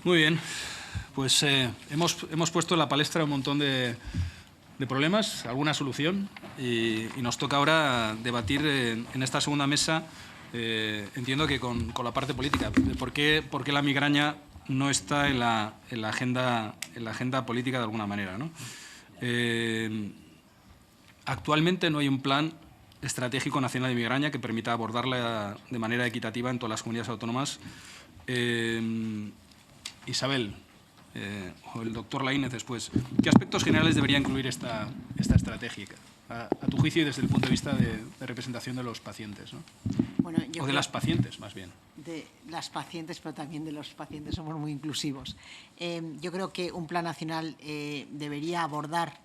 Muy bien, pues hemos puesto en la palestra un montón de problemas, alguna solución, y nos toca ahora debatir en esta segunda mesa, entiendo que con la parte política, de por qué la migraña no está en la agenda política de alguna manera, ¿no? Actualmente no hay un plan estratégico nacional de migraña que permita abordarla de manera equitativa en todas las comunidades autónomas. Isabel, o el doctor Laínez después, ¿qué aspectos generales debería incluir esta estrategia, a tu juicio y desde el punto de vista de representación de los pacientes, ¿no? Bueno, o de las pacientes, más bien? De las pacientes, pero también de los pacientes, somos muy inclusivos. Yo creo que un plan nacional debería abordar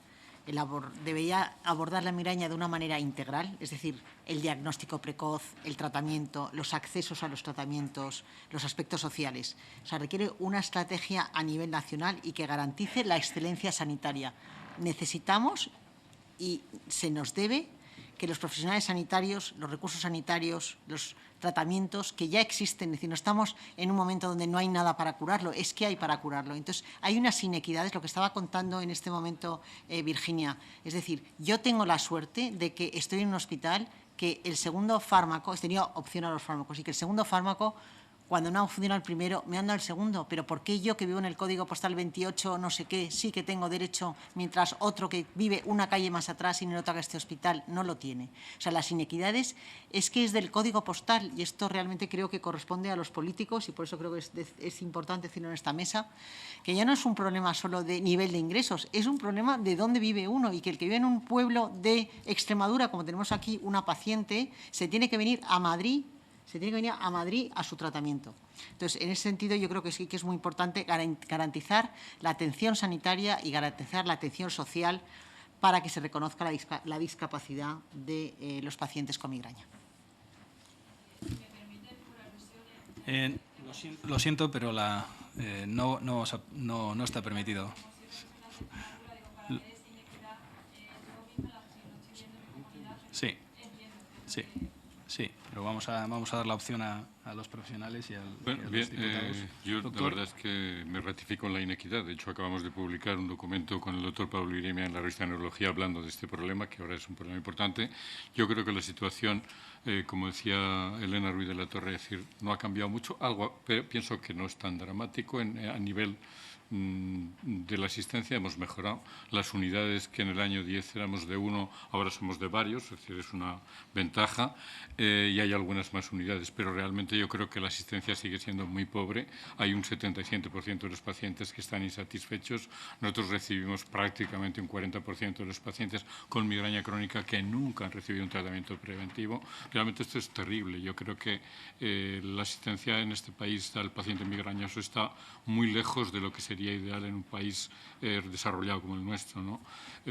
la migraña de una manera integral, es decir, el diagnóstico precoz, el tratamiento, los accesos a los tratamientos, los aspectos sociales. O sea, requiere una estrategia a nivel nacional y que garantice la excelencia sanitaria. Necesitamos y se nos debe que los profesionales sanitarios, los recursos sanitarios, los tratamientos que ya existen, es decir, no estamos en un momento donde no hay nada para curarlo, es que hay para curarlo. Entonces, hay unas inequidades, lo que estaba contando en este momento Virginia. Es decir, yo tengo la suerte de que estoy en un hospital que el segundo fármaco, he tenido opción a los fármacos, y que el segundo fármaco, cuando no ha funcionado el primero, me han dado el segundo. Pero ¿por qué yo, que vivo en el código postal 28, no sé qué, sí que tengo derecho, mientras otro que vive una calle más atrás y en otra que este hospital no lo tiene? O sea, las inequidades es que es del código postal, y esto realmente creo que corresponde a los políticos, y por eso creo que es importante decirlo en esta mesa, que ya no es un problema solo de nivel de ingresos, es un problema de dónde vive uno, y que el que vive en un pueblo de Extremadura, como tenemos aquí una paciente, se tiene que venir a Madrid a su tratamiento. Entonces, en ese sentido, yo creo que sí que es muy importante garantizar la atención sanitaria y garantizar la atención social para que se reconozca la discapacidad de los pacientes con migraña. Lo siento, pero no está permitido. Sí, pero vamos a dar la opción a los profesionales y a los diputados. Yo la verdad es que me ratifico en la inequidad. De hecho, acabamos de publicar un documento con el doctor Pablo Irimia en la revista de Neurología hablando de este problema, que ahora es un problema importante. Yo creo que la situación, como decía Elena Ruiz de la Torre, es decir, no ha cambiado mucho. Algo, pero pienso que no es tan dramático a nivel de la asistencia. Hemos mejorado las unidades, que en el año 10 éramos de uno, ahora somos de varios, es decir, es una ventaja, y hay algunas más unidades, pero realmente yo creo que la asistencia sigue siendo muy pobre. Hay un 77% de los pacientes que están insatisfechos. Nosotros recibimos prácticamente un 40% de los pacientes con migraña crónica que nunca han recibido un tratamiento preventivo. Realmente esto es terrible. Yo creo que la asistencia en este país al paciente migrañoso está muy lejos de lo que sería ideal en un país desarrollado como el nuestro, ¿no?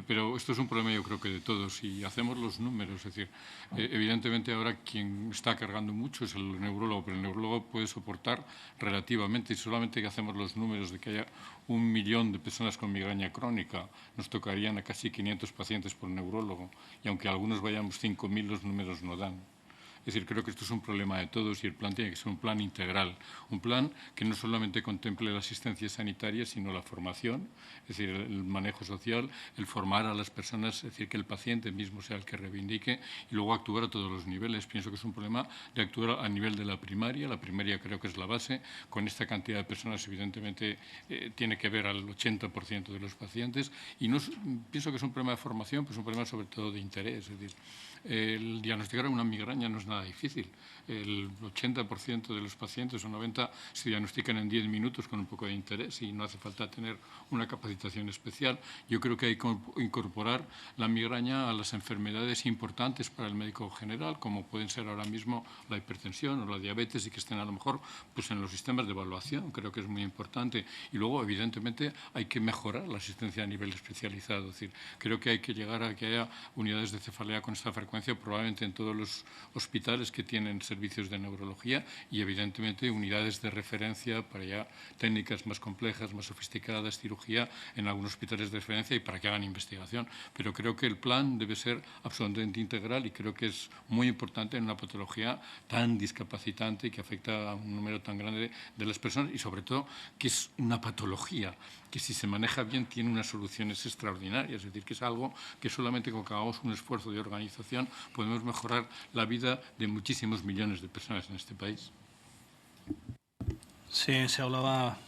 Pero esto es un problema, yo creo que de todos, y hacemos los números. Es decir, evidentemente ahora quien está cargando mucho es el neurólogo, pero el neurólogo puede soportar relativamente, y solamente que hacemos los números de que haya 1 millón de personas con migraña crónica, nos tocarían a casi 500 pacientes por neurólogo, y aunque algunos vayamos 5.000, los números no dan. Es decir, creo que esto es un problema de todos, y el plan tiene que ser un plan integral, un plan que no solamente contemple la asistencia sanitaria, sino la formación, es decir, el manejo social, el formar a las personas, es decir, que el paciente mismo sea el que reivindique, y luego actuar a todos los niveles. Pienso que es un problema de actuar a nivel de la primaria creo que es la base. Con esta cantidad de personas, evidentemente, tiene que ver al 80% de los pacientes, y no pienso que es un problema de formación, pues un problema sobre todo de interés. Es decir, el diagnosticar una migraña no es nada difícil. El 80% de los pacientes, o 90%, se diagnostican en 10 minutos con un poco de interés, y no hace falta tener una capacitación especial. Yo creo que hay que incorporar la migraña a las enfermedades importantes para el médico general, como pueden ser ahora mismo la hipertensión o la diabetes, y que estén a lo mejor pues en los sistemas de evaluación. Creo que es muy importante. Y luego, evidentemente, hay que mejorar la asistencia a nivel especializado. Es decir, creo que hay que llegar a que haya unidades de cefalea con esta frecuencia, probablemente en todos los hospitales hospitales que tienen servicios de neurología y, evidentemente, unidades de referencia para ya técnicas más complejas, más sofisticadas, cirugía en algunos hospitales de referencia y para que hagan investigación. Pero creo que el plan debe ser absolutamente integral y creo que es muy importante en una patología tan discapacitante y que afecta a un número tan grande de las personas y, sobre todo, que es una patología que, si se maneja bien, tiene unas soluciones extraordinarias. Es decir, que es algo que solamente con que hagamos un esfuerzo de organización podemos mejorar la vida de muchísimos millones de personas en este país. Sí, se hablaba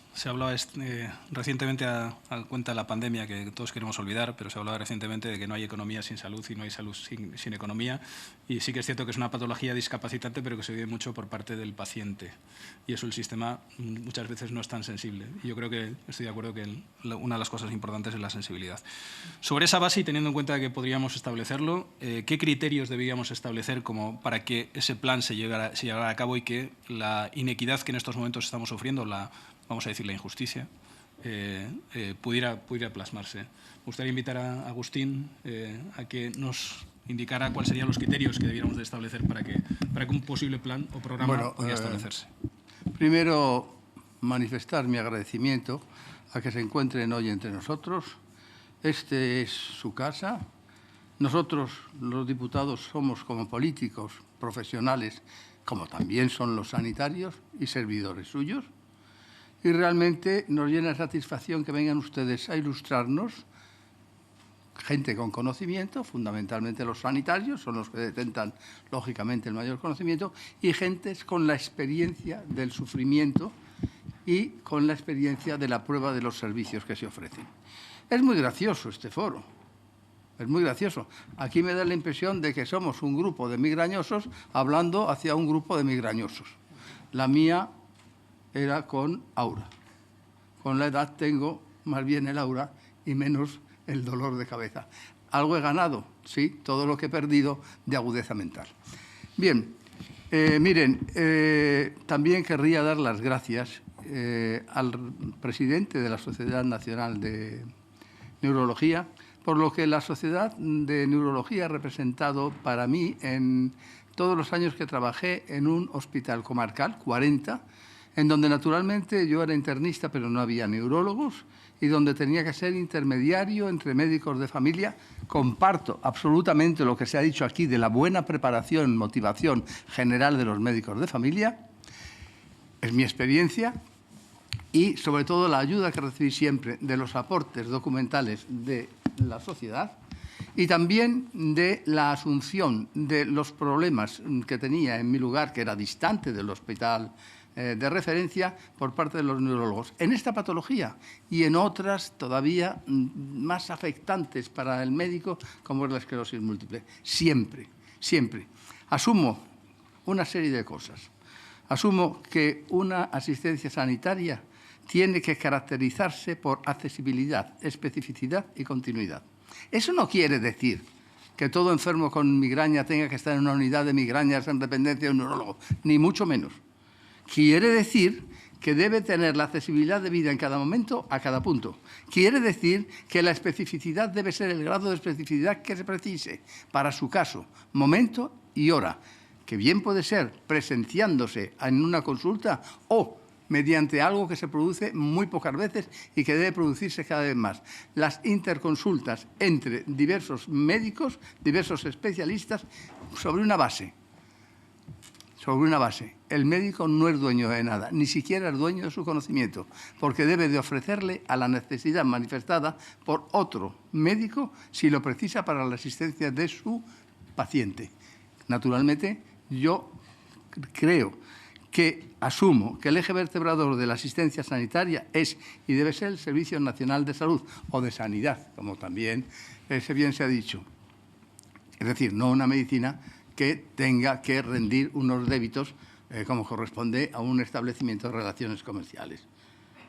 recientemente a cuenta de la pandemia, que todos queremos olvidar, pero se hablaba recientemente de que no hay economía sin salud y no hay salud sin economía. Y sí que es cierto que es una patología discapacitante, pero que se vive mucho por parte del paciente. Y eso el sistema muchas veces no es tan sensible. Y yo creo que estoy de acuerdo que una de las cosas importantes es la sensibilidad. Sobre esa base, y teniendo en cuenta que podríamos establecerlo, ¿qué criterios deberíamos establecer como para que ese plan se llevara a cabo y que la inequidad que en estos momentos estamos sufriendo, vamos a decir, la injusticia, pudiera plasmarse? Me gustaría invitar a Agustín a que nos indicara cuáles serían los criterios que debiéramos de establecer para que un posible plan o programa pudiera establecerse. Primero, manifestar mi agradecimiento a que se encuentren hoy entre nosotros. Este es su casa. Nosotros, los diputados, somos como políticos profesionales, como también son los sanitarios y servidores suyos. Y realmente nos llena de satisfacción que vengan ustedes a ilustrarnos, gente con conocimiento, fundamentalmente los sanitarios, son los que detentan, lógicamente, el mayor conocimiento, y gentes con la experiencia del sufrimiento y con la experiencia de la prueba de los servicios que se ofrecen. Es muy gracioso este foro, es muy gracioso. Aquí me da la impresión de que somos un grupo de migrañosos hablando hacia un grupo de migrañosos. La mía era con aura. Con la edad tengo más bien el aura y menos el dolor de cabeza. Algo he ganado, sí, todo lo que he perdido de agudeza mental. Bien, miren, también querría dar las gracias al presidente de la Sociedad Nacional de Neurología, por lo que la Sociedad de Neurología ha representado para mí en todos los años que trabajé en un hospital comarcal, 40, en donde naturalmente yo era internista, pero no había neurólogos, y donde tenía que ser intermediario entre médicos de familia. Comparto absolutamente lo que se ha dicho aquí de la buena preparación, motivación general de los médicos de familia. Es mi experiencia y, sobre todo, la ayuda que recibí siempre de los aportes documentales de la sociedad y también de la asunción de los problemas que tenía en mi lugar, que era distante del hospital de referencia, por parte de los neurólogos. En esta patología y en otras todavía más afectantes para el médico, como es la esclerosis múltiple. Siempre, siempre. Asumo una serie de cosas. Asumo que una asistencia sanitaria tiene que caracterizarse por accesibilidad, especificidad y continuidad. Eso no quiere decir que todo enfermo con migraña tenga que estar en una unidad de migrañas en dependencia de un neurólogo, ni mucho menos. Quiere decir que debe tener la accesibilidad de vida en cada momento, a cada punto. Quiere decir que la especificidad debe ser el grado de especificidad que se precise para su caso, momento y hora, que bien puede ser presenciándose en una consulta o mediante algo que se produce muy pocas veces y que debe producirse cada vez más. Las interconsultas entre diversos médicos, diversos especialistas, sobre una base. El médico no es dueño de nada, ni siquiera es dueño de su conocimiento, porque debe de ofrecerle a la necesidad manifestada por otro médico si lo precisa para la asistencia de su paciente. Naturalmente, yo creo que asumo que el eje vertebrador de la asistencia sanitaria es y debe ser el Servicio Nacional de Salud o de Sanidad, como también bien se ha dicho. Es decir, no una medicina que tenga que rendir unos débitos como corresponde a un establecimiento de relaciones comerciales.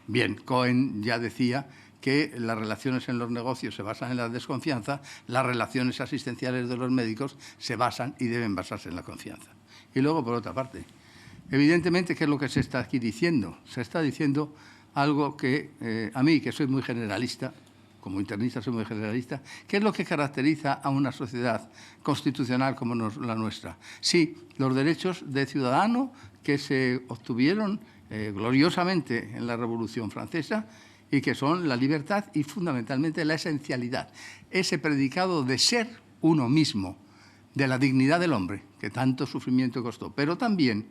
Bien, Cohen ya decía que las relaciones en los negocios se basan en la desconfianza, las relaciones asistenciales de los médicos se basan y deben basarse en la confianza. Y luego, por otra parte, evidentemente, ¿qué es lo que se está aquí diciendo? Se está diciendo algo que a mí, que soy muy generalista, como internista soy muy generalista, ¿qué es lo que caracteriza a una sociedad constitucional como la nuestra? Sí, los derechos de ciudadano que se obtuvieron gloriosamente en la Revolución Francesa y que son la libertad y fundamentalmente la esencialidad. Ese predicado de ser uno mismo, de la dignidad del hombre, que tanto sufrimiento costó. Pero también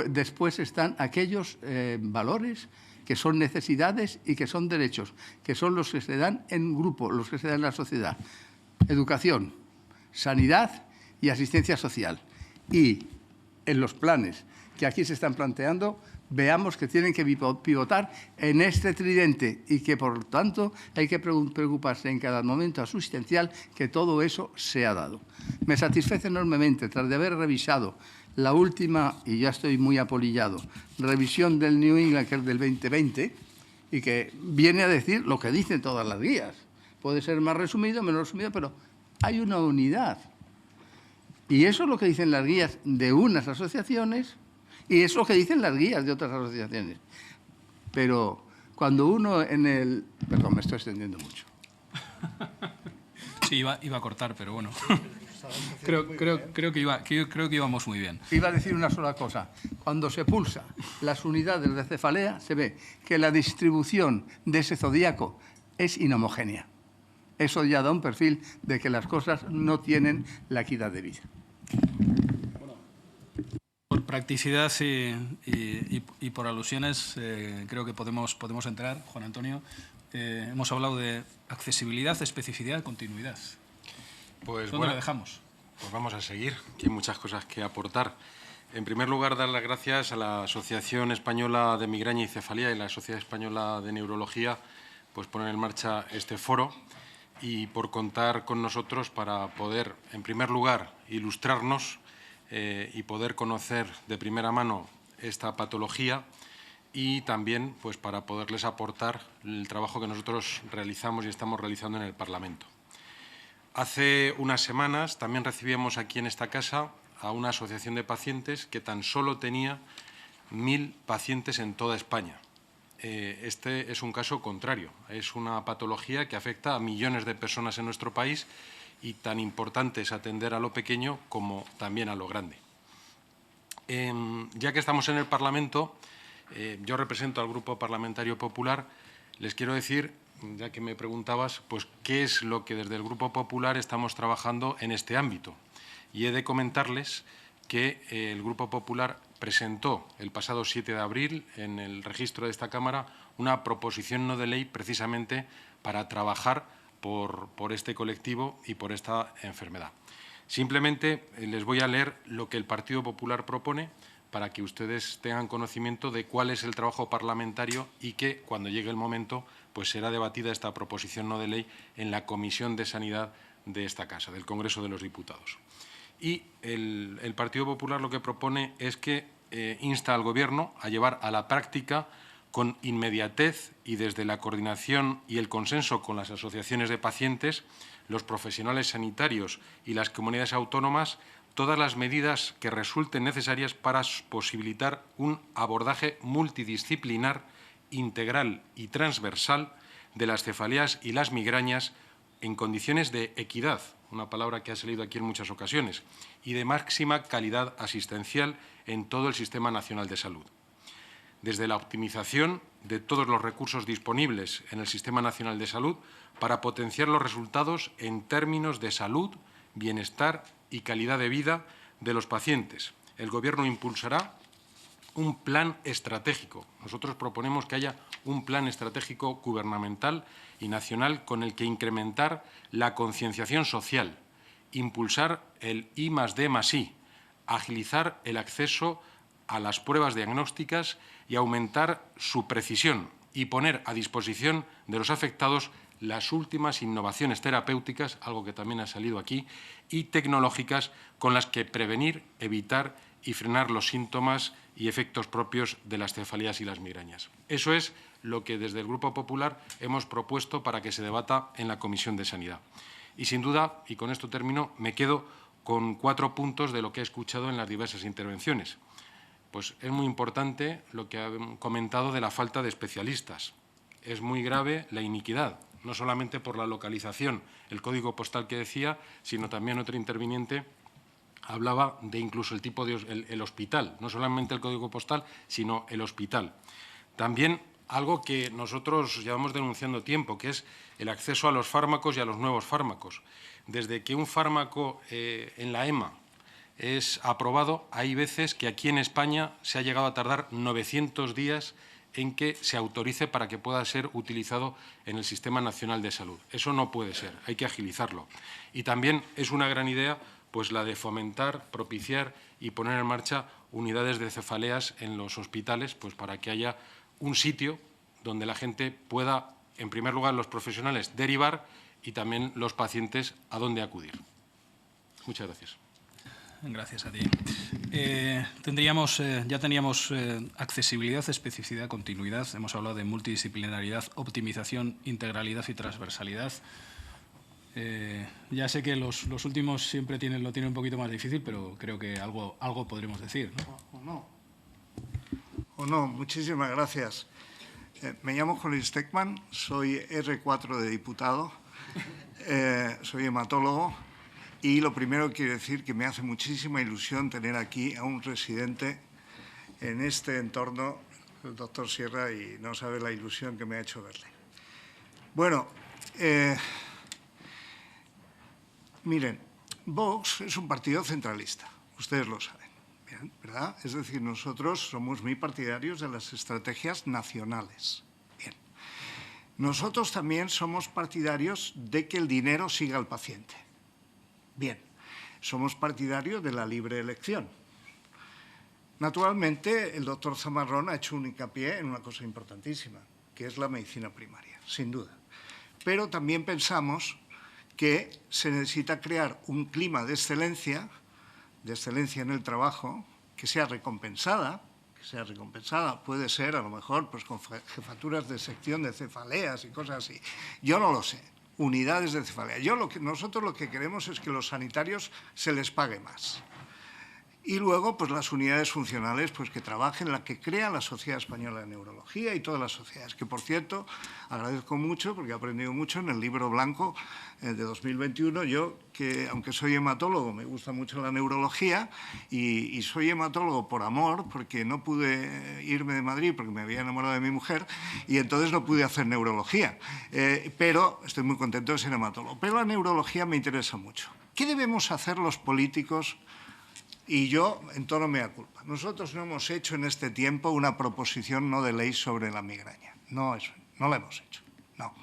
después están aquellos valores que son necesidades y que son derechos, que son los que se dan en grupo, los que se dan en la sociedad. Educación, sanidad y asistencia social. Y en los planes que aquí se están planteando, veamos que tienen que pivotar en este tridente y que, por tanto, hay que preocuparse en cada momento asistencial que todo eso sea dado. Me satisface enormemente, tras de haber revisado la última, y ya estoy muy apolillado, revisión del New England, que es del 2020, y que viene a decir lo que dicen todas las guías. Puede ser más resumido, menos resumido, pero hay una unidad. Y eso es lo que dicen las guías de unas asociaciones y eso es lo que dicen las guías de otras asociaciones. Pero cuando uno en el... Perdón, me estoy extendiendo mucho. Sí, iba a cortar, pero bueno. creo que íbamos muy bien. Iba a decir una sola cosa. Cuando se pulsa las unidades de cefalea, se ve que la distribución de ese zodíaco es inhomogénea. Eso ya da un perfil de que las cosas no tienen la equidad de vida. Por practicidad y por alusiones, creo que podemos entrar, Juan Antonio. Hemos hablado de accesibilidad, especificidad, continuidad. Pues ¿Dónde lo dejamos? Pues vamos a seguir, que hay muchas cosas que aportar. En primer lugar, dar las gracias a la Asociación Española de Migraña y Cefalea y la Sociedad Española de Neurología, pues poner en marcha este foro y por contar con nosotros para poder, en primer lugar, ilustrarnos y poder conocer de primera mano esta patología y también pues, para poderles aportar el trabajo que nosotros realizamos y estamos realizando en el Parlamento. Hace unas semanas también recibíamos aquí en esta casa a una asociación de pacientes que tan solo tenía 1000 pacientes en toda España. Este es un caso contrario, es una patología que afecta a millones de personas en nuestro país y tan importante es atender a lo pequeño como también a lo grande. Ya que estamos en el Parlamento, yo represento al Grupo Parlamentario Popular, les quiero decir, ya que me preguntabas, pues qué es lo que desde el Grupo Popular estamos trabajando en este ámbito. Y he de comentarles que el Grupo Popular presentó el pasado 7 de abril en el registro de esta Cámara una proposición no de ley precisamente para trabajar por este colectivo y por esta enfermedad. Simplemente les voy a leer lo que el Partido Popular propone para que ustedes tengan conocimiento de cuál es el trabajo parlamentario y que, cuando llegue el momento, pues será debatida esta proposición no de ley en la Comisión de Sanidad de esta Casa, del Congreso de los Diputados. Y el Partido Popular lo que propone es que insta al Gobierno a llevar a la práctica con inmediatez y desde la coordinación y el consenso con las asociaciones de pacientes, los profesionales sanitarios y las comunidades autónomas todas las medidas que resulten necesarias para posibilitar un abordaje multidisciplinar, integral y transversal de las cefaleas y las migrañas en condiciones de equidad, una palabra que ha salido aquí en muchas ocasiones, y de máxima calidad asistencial en todo el Sistema Nacional de Salud. Desde la optimización de todos los recursos disponibles en el Sistema Nacional de Salud para potenciar los resultados en términos de salud, bienestar y calidad de vida de los pacientes. El Gobierno impulsará un plan estratégico. Nosotros proponemos que haya un plan estratégico gubernamental y nacional con el que incrementar la concienciación social, impulsar el I+D+I, agilizar el acceso a las pruebas diagnósticas y aumentar su precisión y poner a disposición de los afectados las últimas innovaciones terapéuticas, algo que también ha salido aquí, y tecnológicas con las que prevenir, evitar y frenar los síntomas y efectos propios de las cefaleas y las migrañas. Eso es lo que desde el Grupo Popular hemos propuesto para que se debata en la Comisión de Sanidad. Y sin duda, y con esto termino, me quedo con 4 puntos de lo que he escuchado en las diversas intervenciones. Pues es muy importante lo que han comentado de la falta de especialistas. Es muy grave la iniquidad no solamente por la localización, el código postal que decía, sino también otro interviniente hablaba de incluso el tipo de el hospital, no solamente el código postal, sino el hospital. También algo que nosotros llevamos denunciando tiempo, que es el acceso a los fármacos y a los nuevos fármacos. Desde que un fármaco en la EMA es aprobado, hay veces que aquí en España se ha llegado a tardar 900 días en que se autorice para que pueda ser utilizado en el Sistema Nacional de Salud. Eso no puede ser, hay que agilizarlo. Y también es una gran idea pues la de fomentar, propiciar y poner en marcha unidades de cefaleas en los hospitales, pues para que haya un sitio donde la gente pueda, en primer lugar, los profesionales derivar y también los pacientes a dónde acudir. Muchas gracias. Gracias a ti. Ya teníamos accesibilidad, especificidad, continuidad. Hemos hablado de multidisciplinaridad, optimización, integralidad y transversalidad. Ya sé que los últimos siempre lo tienen un poquito más difícil, pero creo que algo podremos decir, ¿no? O no, muchísimas gracias. Me llamo Juan Steckman, soy R4 de diputado, soy hematólogo y lo primero que quiero decir que me hace muchísima ilusión tener aquí a un residente en este entorno, el doctor Sierra, y no sabe la ilusión que me ha hecho verle. Bueno, miren, Vox es un partido centralista, ustedes lo saben, ¿verdad? Es decir, nosotros somos muy partidarios de las estrategias nacionales. Bien. Nosotros también somos partidarios de que el dinero siga al paciente. Bien. Somos partidarios de la libre elección. Naturalmente, el doctor Zamarrón ha hecho un hincapié en una cosa importantísima, que es la medicina primaria, sin duda. Pero también pensamos que se necesita crear un clima de excelencia en el trabajo, que sea recompensada, puede ser a lo mejor pues, con jefaturas de sección de cefaleas y cosas así. Yo no lo sé, unidades de cefalea. Nosotros lo que queremos es que los sanitarios se les pague más. Y luego, pues las unidades funcionales pues, que trabajen, la que crea la Sociedad Española de Neurología y todas las sociedades, que por cierto agradezco mucho porque he aprendido mucho en el libro blanco de 2021. Yo, que aunque soy hematólogo, me gusta mucho la neurología y soy hematólogo por amor, porque no pude irme de Madrid porque me había enamorado de mi mujer y entonces no pude hacer neurología. Pero estoy muy contento de ser hematólogo. Pero la neurología me interesa mucho. ¿Qué debemos hacer los políticos? Y yo, en tono mea culpa, nosotros no hemos hecho en este tiempo una proposición no de ley sobre la migraña. No la hemos hecho, no.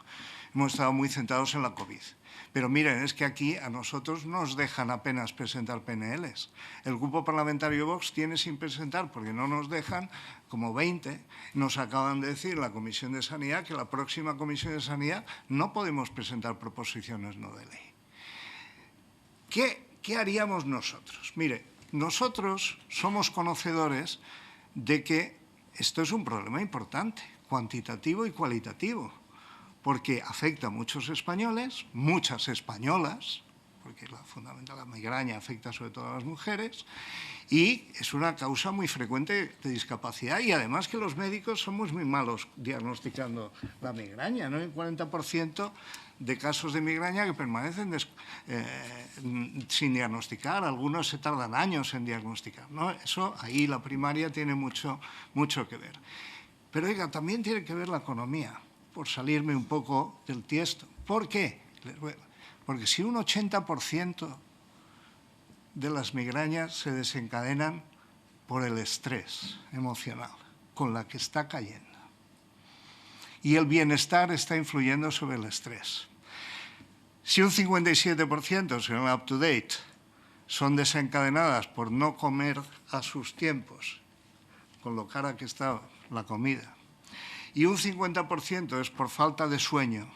Hemos estado muy centrados en la COVID. Pero miren, es que aquí a nosotros nos dejan apenas presentar PNLs. El grupo parlamentario Vox tiene sin presentar, porque no nos dejan, como 20. Nos acaban de decir en la Comisión de Sanidad que la próxima Comisión de Sanidad no podemos presentar proposiciones no de ley. ¿Qué haríamos nosotros? Mire, nosotros somos conocedores de que esto es un problema importante, cuantitativo y cualitativo, porque afecta a muchos españoles, muchas españolas, porque la migraña afecta sobre todo a las mujeres, y es una causa muy frecuente de discapacidad y además que los médicos somos muy malos diagnosticando la migraña, ¿no? Hay un 40% de casos de migraña que permanecen sin diagnosticar, algunos se tardan años en diagnosticar, ¿no? Eso ahí la primaria tiene mucho que ver. Pero oiga, también tiene que ver la economía, por salirme un poco del tiesto. ¿Por qué? Porque si un 80% de las migrañas se desencadenan por el estrés emocional con la que está cayendo. Y el bienestar está influyendo sobre el estrés. Si un 57%, según Up to Date, son desencadenadas por no comer a sus tiempos, con lo cara que está la comida, y un 50% es por falta de sueño,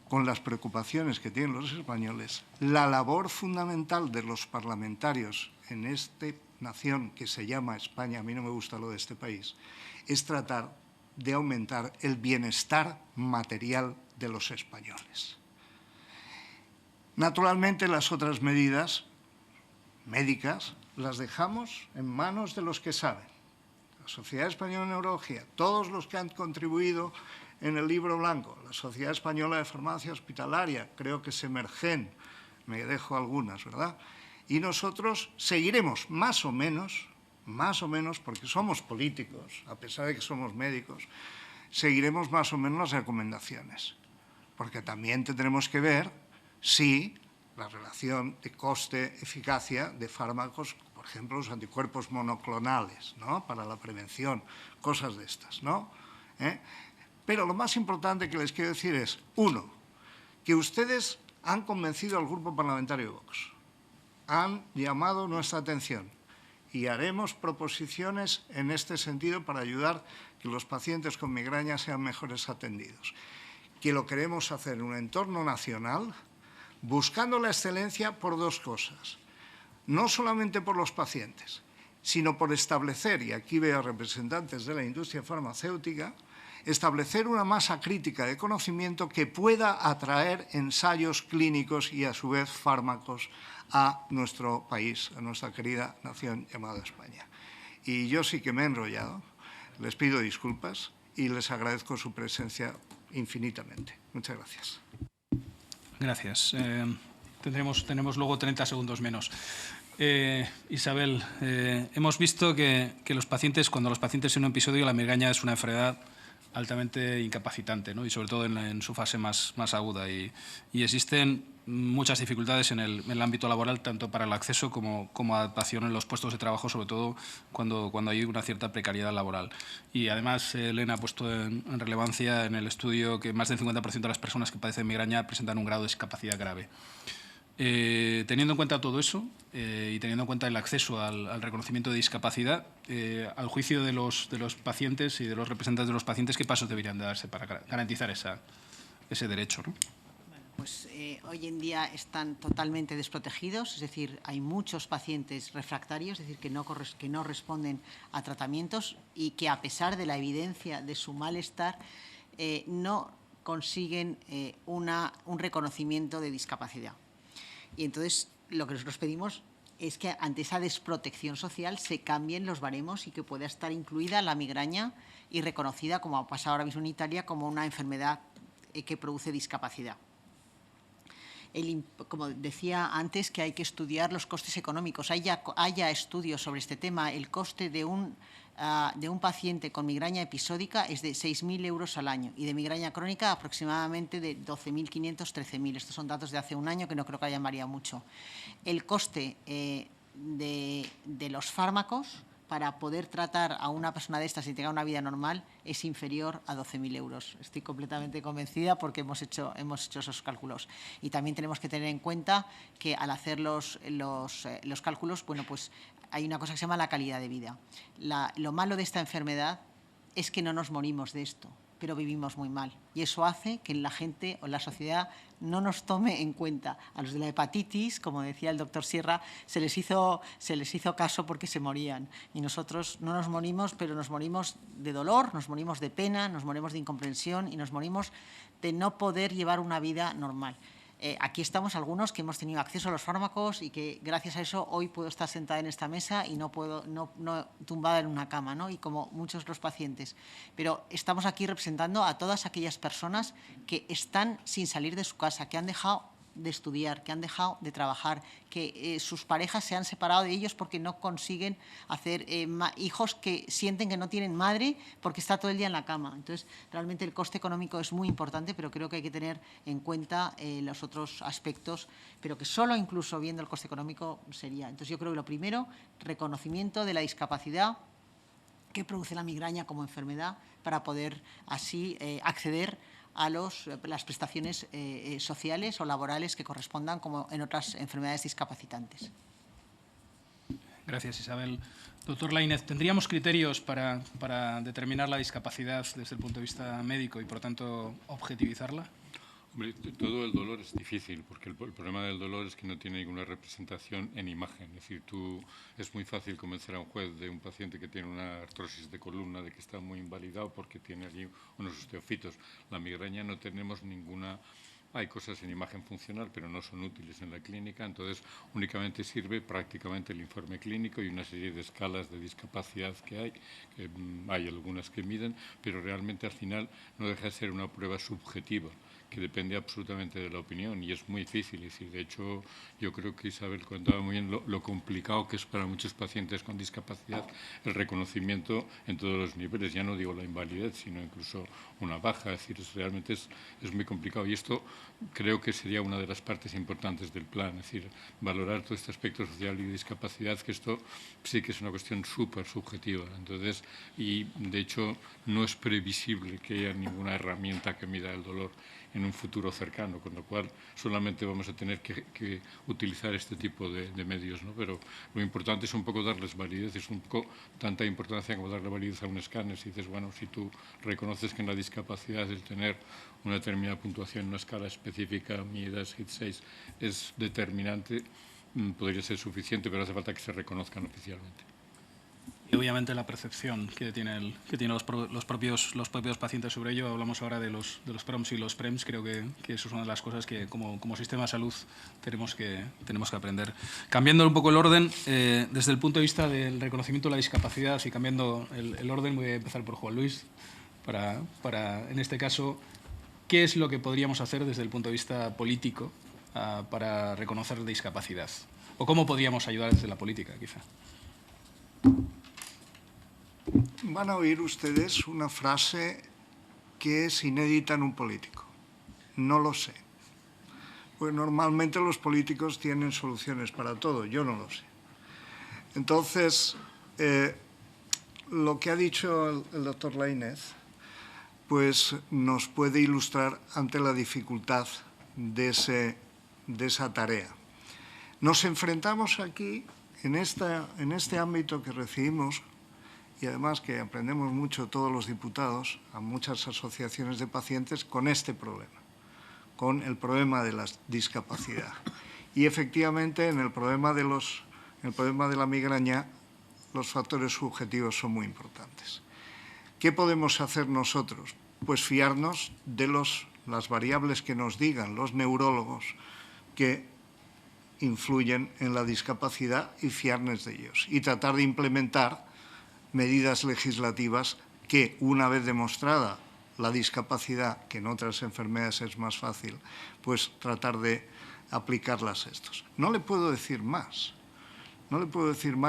con las preocupaciones que tienen los españoles, la labor fundamental de los parlamentarios en esta nación que se llama España, a mí no me gusta lo de este país, es tratar de aumentar el bienestar material de los españoles. Naturalmente, las otras medidas médicas las dejamos en manos de los que saben. La Sociedad Española de Neurología, todos los que han contribuido en el libro blanco, la Sociedad Española de Farmacia Hospitalaria, creo que Semergen, me dejo algunas, ¿verdad? Y nosotros seguiremos más o menos, porque somos políticos, a pesar de que somos médicos, seguiremos más o menos las recomendaciones, porque también tendremos que ver si la relación de coste-eficacia de fármacos, por ejemplo, los anticuerpos monoclonales, ¿no?, para la prevención, cosas de estas, ¿no? Pero lo más importante que les quiero decir es, uno, que ustedes han convencido al Grupo Parlamentario Vox, han llamado nuestra atención y haremos proposiciones en este sentido para ayudar que los pacientes con migraña sean mejores atendidos. Que lo queremos hacer en un entorno nacional, buscando la excelencia por dos cosas. No solamente por los pacientes, sino por establecer, y aquí veo representantes de la industria farmacéutica, establecer una masa crítica de conocimiento que pueda atraer ensayos clínicos y, a su vez, fármacos a nuestro país, a nuestra querida nación llamada España. Y yo sí que me he enrollado, les pido disculpas y les agradezco su presencia infinitamente. Muchas gracias. Gracias. Tenemos luego 30 segundos menos. Isabel, hemos visto que los pacientes, cuando los pacientes en un episodio, la migraña es una enfermedad altamente incapacitante, ¿no?, y sobre todo en su fase más aguda. Y existen muchas dificultades en el ámbito laboral, tanto para el acceso como adaptación en los puestos de trabajo, sobre todo cuando hay una cierta precariedad laboral. Y además, Elena ha puesto en relevancia en el estudio que más del 50% de las personas que padecen migraña presentan un grado de discapacidad grave. Teniendo en cuenta todo eso y teniendo en cuenta el acceso al reconocimiento de discapacidad, al juicio de los pacientes y de los representantes de los pacientes, ¿qué pasos deberían darse para garantizar ese derecho, ¿no? Pues hoy en día están totalmente desprotegidos, es decir, hay muchos pacientes refractarios, es decir, que no responden a tratamientos y que, a pesar de la evidencia de su malestar, no consiguen un reconocimiento de discapacidad. Y entonces lo que nosotros pedimos es que ante esa desprotección social se cambien los baremos y que pueda estar incluida la migraña y reconocida, como ha pasado ahora mismo en Italia, como una enfermedad que produce discapacidad. Como decía antes, que hay que estudiar los costes económicos. Hay ya estudios sobre este tema. El coste de un paciente con migraña episódica es de 6.000 euros al año y de migraña crónica aproximadamente de 12.500, 13.000. Estos son datos de hace un año que no creo que hayan variado mucho. El coste de los fármacos para poder tratar a una persona de estas y tenga una vida normal es inferior a 12.000 euros. Estoy completamente convencida porque hemos hecho esos cálculos. Y también tenemos que tener en cuenta que al hacer los cálculos, bueno, pues hay una cosa que se llama la calidad de vida. Lo malo de esta enfermedad es que no nos morimos de esto, pero vivimos muy mal. Y eso hace que la gente o la sociedad no nos tome en cuenta. A los de la hepatitis, como decía el doctor Sierra, se les hizo caso porque se morían. Y nosotros no nos morimos, pero nos morimos de dolor, nos morimos de pena, nos morimos de incomprensión y nos morimos de no poder llevar una vida normal. Aquí estamos algunos que hemos tenido acceso a los fármacos y que gracias a eso hoy puedo estar sentada en esta mesa y no tumbada en una cama, ¿no? Y como muchos de los pacientes. Pero estamos aquí representando a todas aquellas personas que están sin salir de su casa, que han dejado de estudiar, que han dejado de trabajar, que sus parejas se han separado de ellos porque no consiguen hacer hijos que sienten que no tienen madre porque está todo el día en la cama. Entonces, realmente el coste económico es muy importante, pero creo que hay que tener en cuenta los otros aspectos, pero que solo incluso viendo el coste económico sería. Entonces, yo creo que lo primero, reconocimiento de la discapacidad que produce la migraña como enfermedad para poder así acceder a las prestaciones sociales o laborales que correspondan, como en otras enfermedades discapacitantes. Gracias, Isabel. Doctor Lainez, ¿tendríamos criterios para determinar la discapacidad desde el punto de vista médico y, por tanto, objetivizarla? Hombre, todo el dolor es difícil, porque el problema del dolor es que no tiene ninguna representación en imagen. Es decir, es muy fácil convencer a un juez de un paciente que tiene una artrosis de columna de que está muy invalidado porque tiene allí unos osteofitos. La migraña no tenemos ninguna hay cosas en imagen funcional, pero no son útiles en la clínica, entonces únicamente sirve prácticamente el informe clínico y una serie de escalas de discapacidad que hay algunas que miden, pero realmente al final no deja de ser una prueba subjetiva, que depende absolutamente de la opinión y es muy difícil. Es decir, de hecho, yo creo que Isabel contaba muy bien lo complicado que es para muchos pacientes con discapacidad el reconocimiento en todos los niveles. Ya no digo la invalidez, sino incluso una baja. Es decir, realmente es muy complicado y esto creo que sería una de las partes importantes del plan. Es decir, valorar todo este aspecto social y discapacidad, que esto sí que es una cuestión súper subjetiva. Entonces, y de hecho no es previsible que haya ninguna herramienta que mida el dolor en un futuro cercano, con lo cual solamente vamos a tener que utilizar este tipo de medios, ¿no? Pero lo importante es un poco darles validez, es un poco tanta importancia como darle validez a un escáner. Si dices, bueno, si tú reconoces que en la discapacidad el tener una determinada puntuación en una escala específica, MIDAS, HIT6, es determinante, podría ser suficiente, pero hace falta que se reconozcan oficialmente. Y obviamente la percepción que tienen los propios pacientes sobre ello. Hablamos ahora de los PROMs y los PREMs. Creo que eso es una de las cosas que como sistema de salud tenemos que aprender. Cambiando un poco el orden, desde el punto de vista del reconocimiento de la discapacidad y cambiando el orden, voy a empezar por Juan Luis para en este caso, ¿qué es lo que podríamos hacer desde el punto de vista político para reconocer la discapacidad? ¿O cómo podríamos ayudar desde la política, quizá? Van a oír ustedes una frase que es inédita en un político. No lo sé. Pues normalmente los políticos tienen soluciones para todo, yo no lo sé. Entonces, lo que ha dicho el doctor Lainez, pues nos puede ilustrar ante la dificultad de esa tarea. Nos enfrentamos aquí, en este ámbito que recibimos, y además que aprendemos mucho todos los diputados, a muchas asociaciones de pacientes, con este problema, con el problema de la discapacidad. Y efectivamente en el problema de la migraña los factores subjetivos son muy importantes. ¿Qué podemos hacer nosotros? Pues fiarnos de las variables que nos digan los neurólogos que influyen en la discapacidad y fiarnos de ellos y tratar de implementar medidas legislativas que, una vez demostrada la discapacidad, que en otras enfermedades es más fácil, pues tratar de aplicarlas a estos. No le puedo decir más,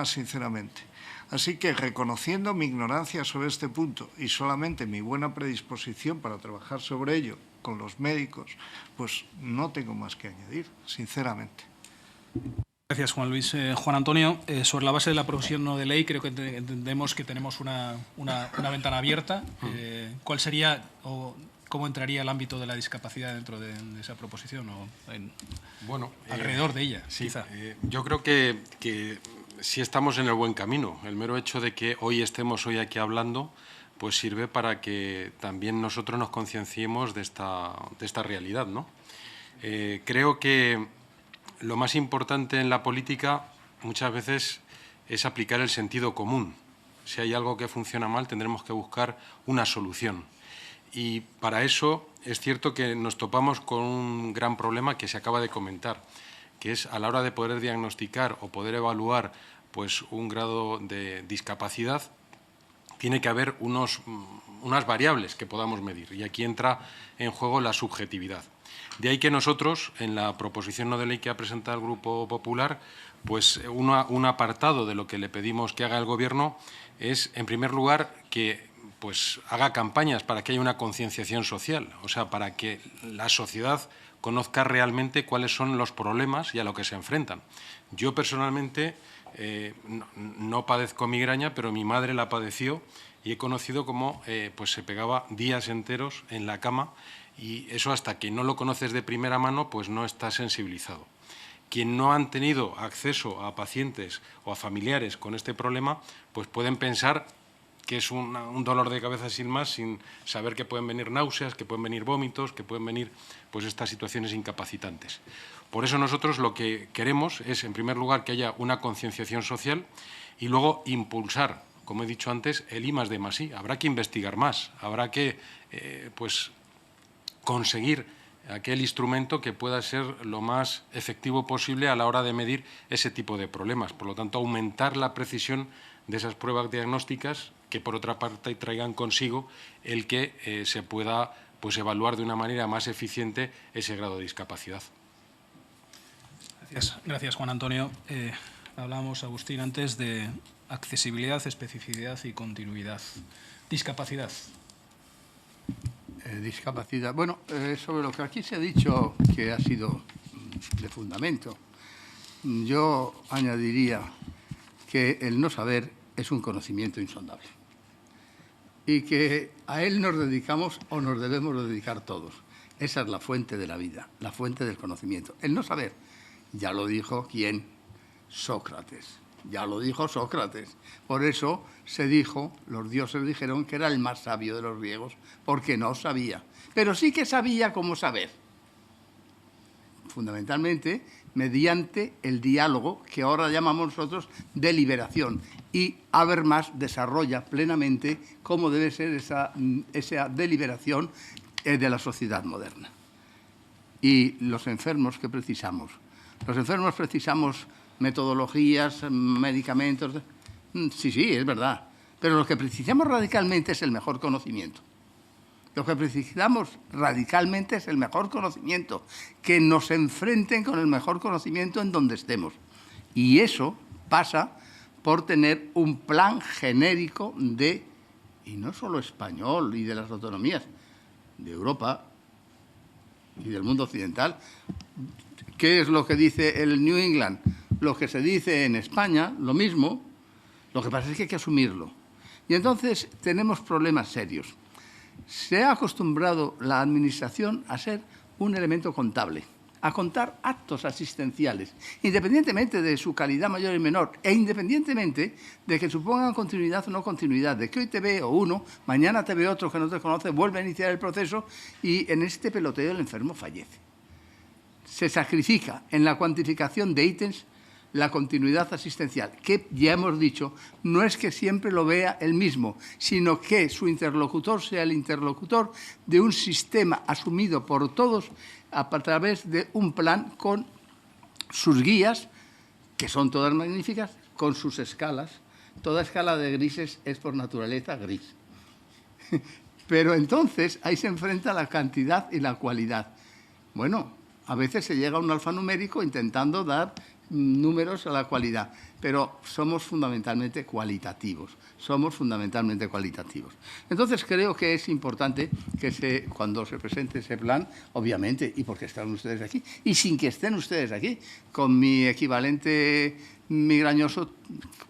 sinceramente. Así que, reconociendo mi ignorancia sobre este punto y solamente mi buena predisposición para trabajar sobre ello con los médicos, pues no tengo más que añadir, sinceramente. Gracias, Juan Luis. Juan Antonio, sobre la base de la proposición no de ley, creo que entendemos que tenemos una ventana abierta. ¿Cuál sería o cómo entraría el ámbito de la discapacidad dentro de esa proposición o alrededor de ella? Sí, quizá. Yo creo que sí estamos en el buen camino. El mero hecho de que estemos hoy aquí hablando, pues sirve para que también nosotros nos concienciemos de esta realidad, ¿no? Creo que lo más importante en la política muchas veces es aplicar el sentido común. Si hay algo que funciona mal, tendremos que buscar una solución. Y para eso es cierto que nos topamos con un gran problema que se acaba de comentar, que es a la hora de poder diagnosticar o poder evaluar pues, un grado de discapacidad, tiene que haber unas variables que podamos medir. Y aquí entra en juego la subjetividad. De ahí que nosotros, en la proposición no de ley que ha presentado el Grupo Popular, pues un apartado de lo que le pedimos que haga el Gobierno es, en primer lugar, que pues, haga campañas para que haya una concienciación social, o sea, para que la sociedad conozca realmente cuáles son los problemas y a lo que se enfrentan. Yo personalmente no padezco migraña, pero mi madre la padeció y he conocido cómo pues se pegaba días enteros en la cama. Y eso hasta que no lo conoces de primera mano, pues no está sensibilizado. Quien no han tenido acceso a pacientes o a familiares con este problema, pues pueden pensar que es un dolor de cabeza sin más, sin saber que pueden venir náuseas, que pueden venir vómitos, que pueden venir pues estas situaciones incapacitantes. Por eso nosotros lo que queremos es, en primer lugar, que haya una concienciación social y luego impulsar, como he dicho antes, el I+D+I. Habrá que investigar más, habrá que pues conseguir aquel instrumento que pueda ser lo más efectivo posible a la hora de medir ese tipo de problemas. Por lo tanto, aumentar la precisión de esas pruebas diagnósticas que, por otra parte, traigan consigo el que se pueda pues, evaluar de una manera más eficiente ese grado de discapacidad. Gracias, Juan Antonio. Hablábamos, Agustín, antes de accesibilidad, especificidad y continuidad. Discapacidad. Discapacidad. Bueno, sobre lo que aquí se ha dicho, que ha sido de fundamento, yo añadiría que el no saber es un conocimiento insondable y que a él nos dedicamos o nos debemos dedicar todos. Esa es la fuente de la vida, la fuente del conocimiento. El no saber, ya lo dijo ¿quién? Sócrates. Ya lo dijo Sócrates. Por eso se dijo, los dioses dijeron que era el más sabio de los griegos, porque no sabía. Pero sí que sabía cómo saber. Fundamentalmente, mediante el diálogo, que ahora llamamos nosotros deliberación. Y Habermas desarrolla plenamente cómo debe ser esa deliberación de la sociedad moderna. Y los enfermos que precisamos. Los enfermos precisamos metodologías, medicamentos. Sí, es verdad. Pero lo que precisamos radicalmente es el mejor conocimiento. Lo que precisamos radicalmente es el mejor conocimiento, que nos enfrenten con el mejor conocimiento en donde estemos. Y eso pasa por tener un plan genérico y no solo español y de las autonomías, de Europa y del mundo occidental. ¿Qué es lo que dice el New England? Lo que se dice en España, lo mismo, lo que pasa es que hay que asumirlo. Y entonces tenemos problemas serios. Se ha acostumbrado la Administración a ser un elemento contable, a contar actos asistenciales, independientemente de su calidad mayor y menor, e independientemente de que supongan continuidad o no continuidad, de que hoy te ve uno, mañana te ve otro que no te conoce, vuelve a iniciar el proceso y en este peloteo el enfermo fallece. Se sacrifica en la cuantificación de ítems la continuidad asistencial, que ya hemos dicho, no es que siempre lo vea él mismo, sino que su interlocutor sea el interlocutor de un sistema asumido por todos a través de un plan con sus guías, que son todas magníficas, con sus escalas. Toda escala de grises es por naturaleza gris. Pero entonces ahí se enfrenta la cantidad y la cualidad. Bueno, a veces se llega a un alfanumérico intentando dar números a la cualidad, pero somos fundamentalmente cualitativos. Entonces creo que es importante que cuando se presente ese plan, obviamente, y porque están ustedes aquí, y sin que estén ustedes aquí, con mi equivalente migrañoso,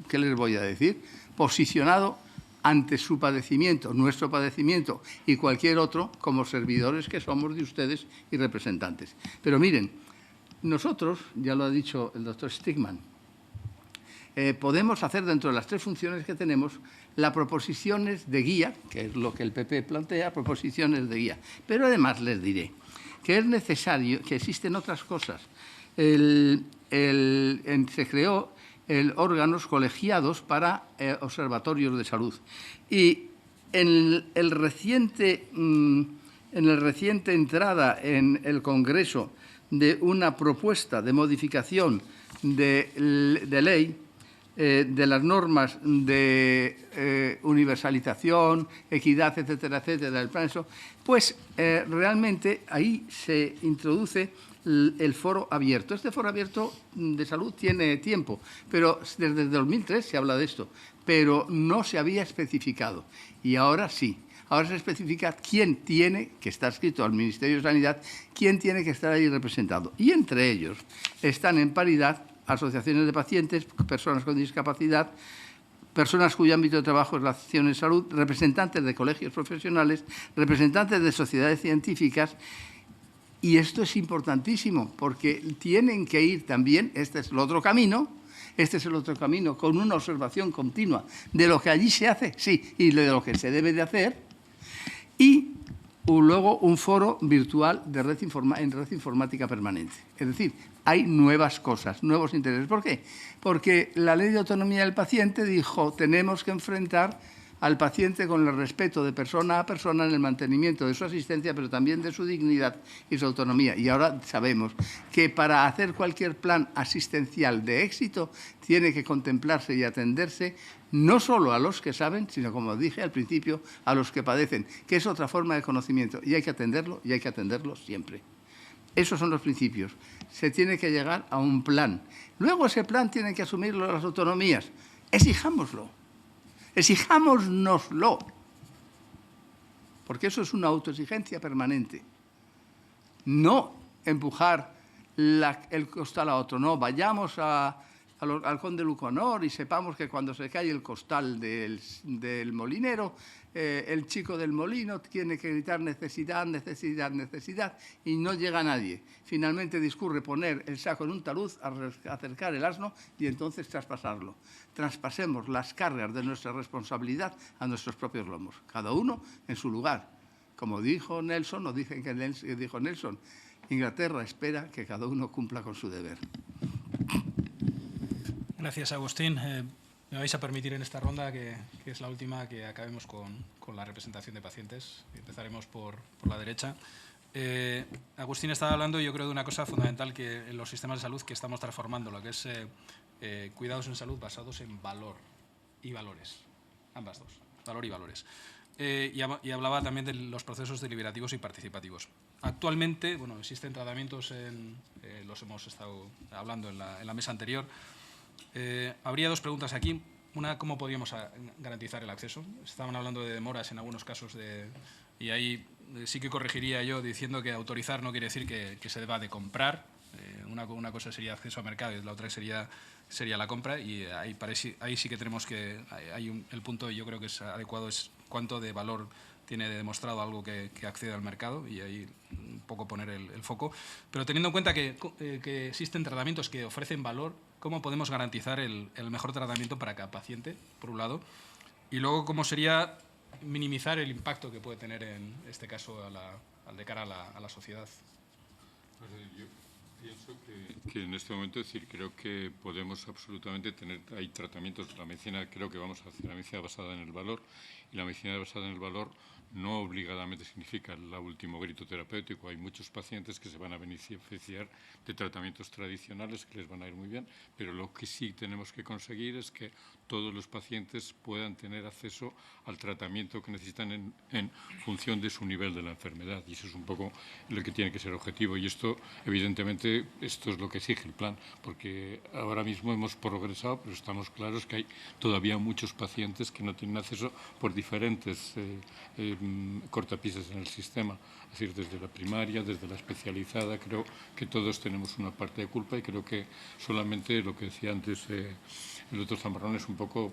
¿qué les voy a decir? Posicionado ante su padecimiento, nuestro padecimiento y cualquier otro, como servidores que somos de ustedes y representantes. Pero miren, nosotros, ya lo ha dicho el doctor Stigman, podemos hacer dentro de las tres funciones que tenemos las proposiciones de guía, que es lo que el PP plantea, proposiciones de guía. Pero además les diré que es necesario, que existen otras cosas. Se creó órganos colegiados para observatorios de salud. Y en el reciente entrada en el Congreso de una propuesta de modificación de ley de las normas de universalización, equidad, etcétera, etcétera, del plan, pues realmente ahí se introduce el foro abierto. Este foro abierto de salud tiene tiempo, pero desde el 2003 se habla de esto, pero no se había especificado. Y ahora sí. Ahora se especifica quién tiene, que está escrito al Ministerio de Sanidad, quién tiene que estar ahí representado. Y entre ellos están en paridad asociaciones de pacientes, personas con discapacidad, personas cuyo ámbito de trabajo es la acción en salud, representantes de colegios profesionales, representantes de sociedades científicas. Y esto es importantísimo porque tienen que ir también, este es el otro camino, con una observación continua de lo que allí se hace, sí, y de lo que se debe de hacer, y luego un foro virtual de red informática permanente. Es decir, hay nuevas cosas, nuevos intereses. ¿Por qué? Porque la Ley de Autonomía del Paciente dijo tenemos que enfrentar al paciente con el respeto de persona a persona en el mantenimiento de su asistencia, pero también de su dignidad y su autonomía. Y ahora sabemos que para hacer cualquier plan asistencial de éxito tiene que contemplarse y atenderse no solo a los que saben, sino, como dije al principio, a los que padecen, que es otra forma de conocimiento. Y hay que atenderlo, y hay que atenderlo siempre. Esos son los principios. Se tiene que llegar a un plan. Luego ese plan tiene que asumirlo las autonomías. Exijámoslo. Exijámonoslo. Porque eso es una autoexigencia permanente. No empujar el costal a otro. No, vayamos al conde Luconor y sepamos que cuando se cae el costal del molinero, el chico del molino tiene que gritar necesidad, necesidad, necesidad, y no llega nadie. Finalmente discurre poner el saco en un talud, acercar el asno y entonces traspasarlo. Traspasemos las cargas de nuestra responsabilidad a nuestros propios lomos, cada uno en su lugar. Como dijo Nelson, o dicen que dijo Nelson, Inglaterra espera que cada uno cumpla con su deber. Gracias, Agustín. Me vais a permitir en esta ronda, que es la última, que acabemos con la representación de pacientes. Empezaremos por la derecha. Agustín estaba hablando, yo creo, de una cosa fundamental que en los sistemas de salud que estamos transformando, lo que es cuidados en salud basados en valor y valores. Ambas dos, valor y valores. Y hablaba también de los procesos deliberativos y participativos. Actualmente, bueno, existen tratamientos, los hemos estado hablando en la mesa anterior. Habría dos preguntas aquí. Una, ¿cómo podríamos garantizar el acceso? Estaban hablando de demoras en algunos casos, y ahí sí que corregiría yo diciendo que autorizar no quiere decir que se deba de comprar. Una cosa sería acceso a mercado y la otra sería la compra, y ahí sí que tenemos que… el punto, yo creo que es adecuado, es cuánto de valor tiene demostrado algo que accede al mercado, y ahí un poco poner el foco. Pero teniendo en cuenta que existen tratamientos que ofrecen valor, ¿cómo podemos garantizar el mejor tratamiento para cada paciente, por un lado? Y luego, ¿cómo sería minimizar el impacto que puede tener en este caso de cara a la sociedad? Yo pienso que en este momento, es decir, creo que podemos absolutamente hay tratamientos de la medicina, creo que vamos hacia la medicina basada en el valor, y la medicina basada en el valor no obligadamente significa el último grito terapéutico. Hay muchos pacientes que se van a beneficiar de tratamientos tradicionales que les van a ir muy bien, pero lo que sí tenemos que conseguir es que todos los pacientes puedan tener acceso al tratamiento que necesitan en función de su nivel de la enfermedad, y eso es un poco lo que tiene que ser objetivo. Y esto, evidentemente, esto es lo que exige el plan, porque ahora mismo hemos progresado, pero estamos claros que hay todavía muchos pacientes que no tienen acceso por diferentes cortapisas en el sistema, es decir, desde la primaria, desde la especializada. Creo que todos tenemos una parte de culpa, y creo que solamente lo que decía antes el doctor Zambrano es un poco,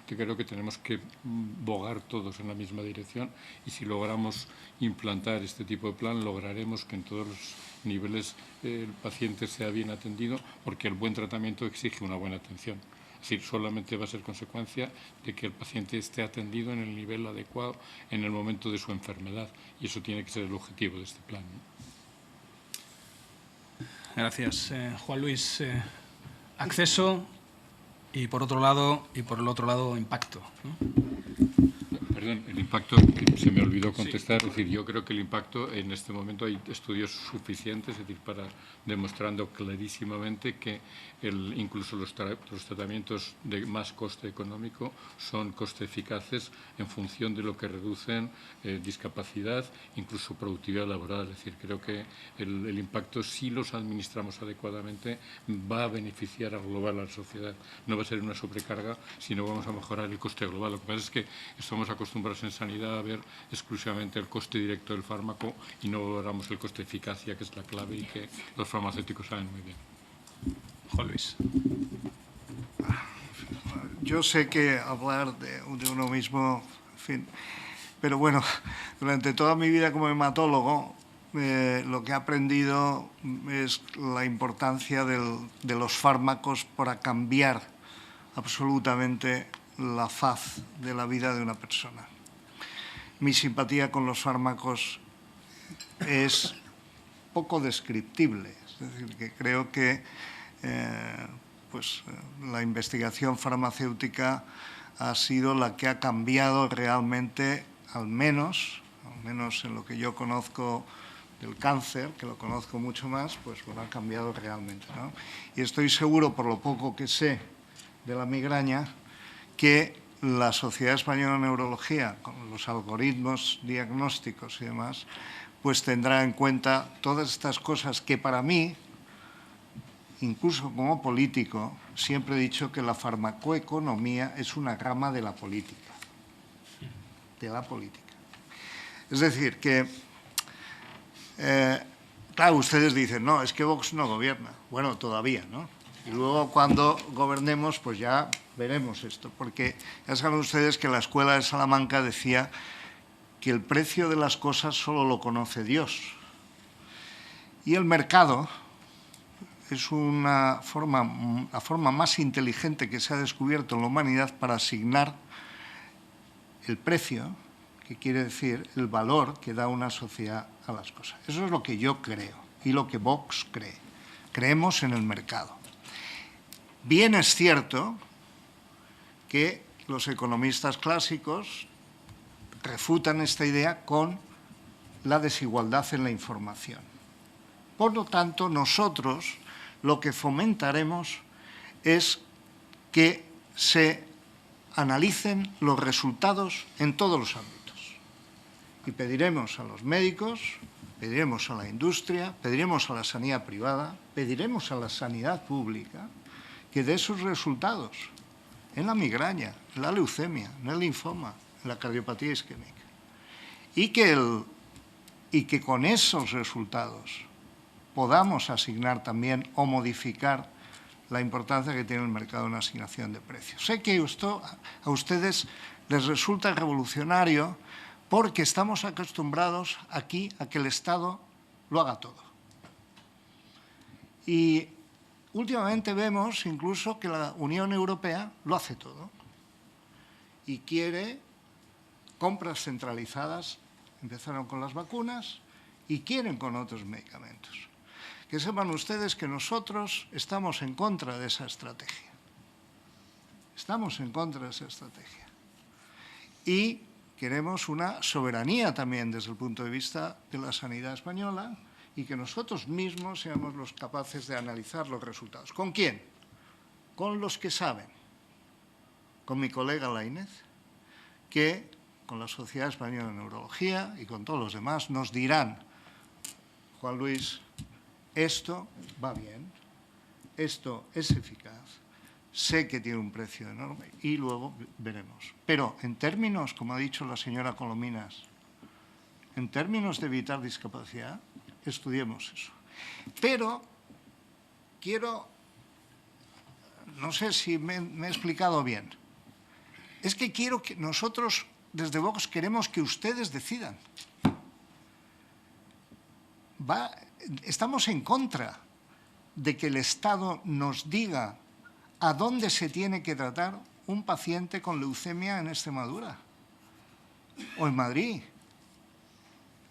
creo que tenemos que bogar todos en la misma dirección, y si logramos implantar este tipo de plan, lograremos que en todos los niveles el paciente sea bien atendido, porque el buen tratamiento exige una buena atención. Es decir, solamente va a ser consecuencia de que el paciente esté atendido en el nivel adecuado en el momento de su enfermedad, y eso tiene que ser el objetivo de este plan, ¿no? Gracias. Juan Luis, acceso y por el otro lado impacto, ¿no? Perdón, el impacto, que se me olvidó contestar. Sí. Es decir, yo creo que el impacto, en este momento hay estudios suficientes, es decir, para demostrando clarísimamente que incluso los tratamientos de más coste económico son coste eficaces en función de lo que reducen discapacidad, incluso productividad laboral. Es decir, creo que el impacto, si los administramos adecuadamente, va a beneficiar al global, a la sociedad. No va a ser una sobrecarga, sino vamos a mejorar el coste global. Lo que pasa es que estamos acostumbrados en sanidad a ver exclusivamente el coste directo del fármaco y no valoramos el coste de eficacia, que es la clave y que los farmacéuticos saben muy bien. Juan Luis. Yo sé que hablar de uno mismo, en fin, pero bueno, durante toda mi vida como hematólogo, lo que he aprendido es la importancia de los fármacos para cambiar absolutamente la faz de la vida de una persona. Mi simpatía con los fármacos es poco descriptible, es decir, que creo que pues la investigación farmacéutica ha sido la que ha cambiado realmente, al menos en lo que yo conozco del cáncer, que lo conozco mucho más, pues bueno, ha cambiado realmente, ¿no? Y estoy seguro, por lo poco que sé de la migraña, que la Sociedad Española de Neurología, con los algoritmos diagnósticos y demás, pues tendrá en cuenta todas estas cosas que para mí, incluso como político, siempre he dicho que la farmacoeconomía es una rama de la política. De la política. Es decir, que, claro, ustedes dicen, no, es que Vox no gobierna. Bueno, todavía, ¿no? Y luego cuando gobernemos, pues ya veremos esto. Porque ya saben ustedes que la Escuela de Salamanca decía que el precio de las cosas solo lo conoce Dios. Y el mercado es la forma más inteligente que se ha descubierto en la humanidad para asignar el precio, que quiere decir el valor que da una sociedad a las cosas. Eso es lo que yo creo y lo que Vox cree. Creemos en el mercado. Bien es cierto que los economistas clásicos refutan esta idea con la desigualdad en la información. Por lo tanto, nosotros lo que fomentaremos es que se analicen los resultados en todos los ámbitos. Y pediremos a los médicos, pediremos a la industria, pediremos a la sanidad privada, pediremos a la sanidad pública que dé sus resultados en la migraña, en la leucemia, en el linfoma, en la cardiopatía isquémica. Y que con esos resultados podamos asignar también o modificar la importancia que tiene el mercado en la asignación de precios. Sé que esto a ustedes les resulta revolucionario porque estamos acostumbrados aquí a que el Estado lo haga todo. Y últimamente vemos incluso que la Unión Europea lo hace todo y quiere compras centralizadas, empezaron con las vacunas y quieren con otros medicamentos. Que sepan ustedes que nosotros estamos en contra de esa estrategia. Estamos en contra de esa estrategia. Y queremos una soberanía también desde el punto de vista de la sanidad española y que nosotros mismos seamos los capaces de analizar los resultados. ¿Con quién? Con los que saben. Con mi colega Lainez, que con la Sociedad Española de Neurología y con todos los demás nos dirán, Juan Luis, esto va bien, esto es eficaz, sé que tiene un precio enorme y luego veremos. Pero en términos, como ha dicho la señora Colominas, en términos de evitar discapacidad, estudiemos eso. Pero quiero, no sé si me he explicado bien, es que quiero que nosotros desde Vox queremos que ustedes decidan. Estamos en contra de que el Estado nos diga a dónde se tiene que tratar un paciente con leucemia en Extremadura o en Madrid.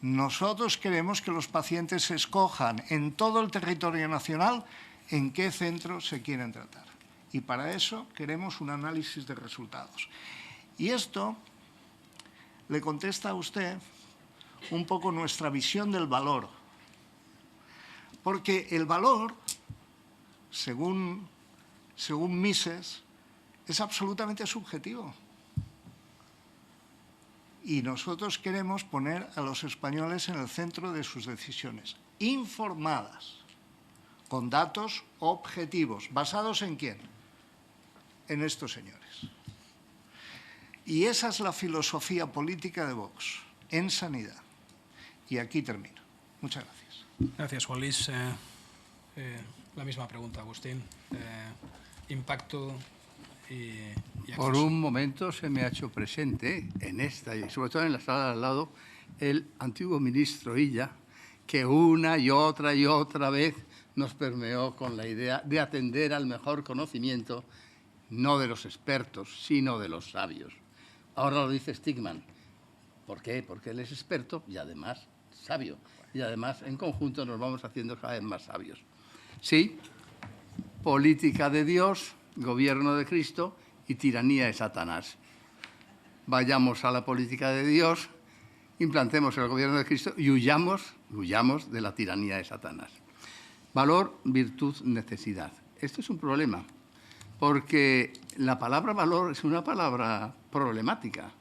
Nosotros queremos que los pacientes escojan en todo el territorio nacional en qué centro se quieren tratar. Y para eso queremos un análisis de resultados. Y esto le contesta a usted un poco nuestra visión del valor. Porque el valor, según Mises, es absolutamente subjetivo. Y nosotros queremos poner a los españoles en el centro de sus decisiones, informadas, con datos objetivos. ¿Basados en quién? En estos señores. Y esa es la filosofía política de Vox, en sanidad. Y aquí termino. Muchas gracias. Gracias, Juan Luis. La misma pregunta, Agustín. Impacto y acceso. Por un momento se me ha hecho presente en esta y sobre todo en la sala de al lado el antiguo ministro Illa, que una y otra vez nos permeó con la idea de atender al mejor conocimiento, no de los expertos, sino de los sabios. Ahora lo dice Stigman. ¿Por qué? Porque él es experto y además sabio. Y además, en conjunto, nos vamos haciendo cada vez más sabios. Sí, política de Dios, gobierno de Cristo y tiranía de Satanás. Vayamos a la política de Dios, implantemos el gobierno de Cristo y huyamos de la tiranía de Satanás. Valor, virtud, necesidad. Esto es un problema, porque la palabra valor es una palabra problemática.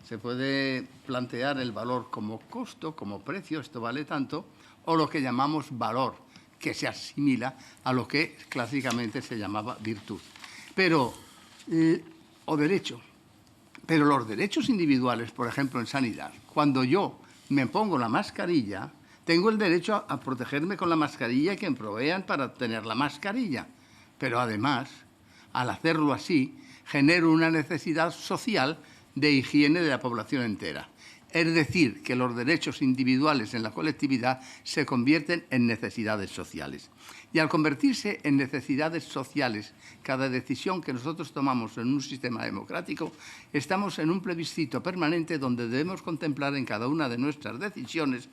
Se puede plantear el valor como costo, como precio, esto vale tanto, o lo que llamamos valor, que se asimila a lo que clásicamente se llamaba virtud. O derecho. Pero los derechos individuales, por ejemplo, en sanidad, cuando yo me pongo la mascarilla, tengo el derecho a protegerme con la mascarilla que me provean para tener la mascarilla. Pero además, al hacerlo así, genero una necesidad social de higiene de la población entera. Es decir, que los derechos individuales en la colectividad se convierten en necesidades sociales. Y al convertirse en necesidades sociales, cada decisión que nosotros tomamos en un sistema democrático, estamos en un plebiscito permanente donde debemos contemplar en cada una de nuestras decisiones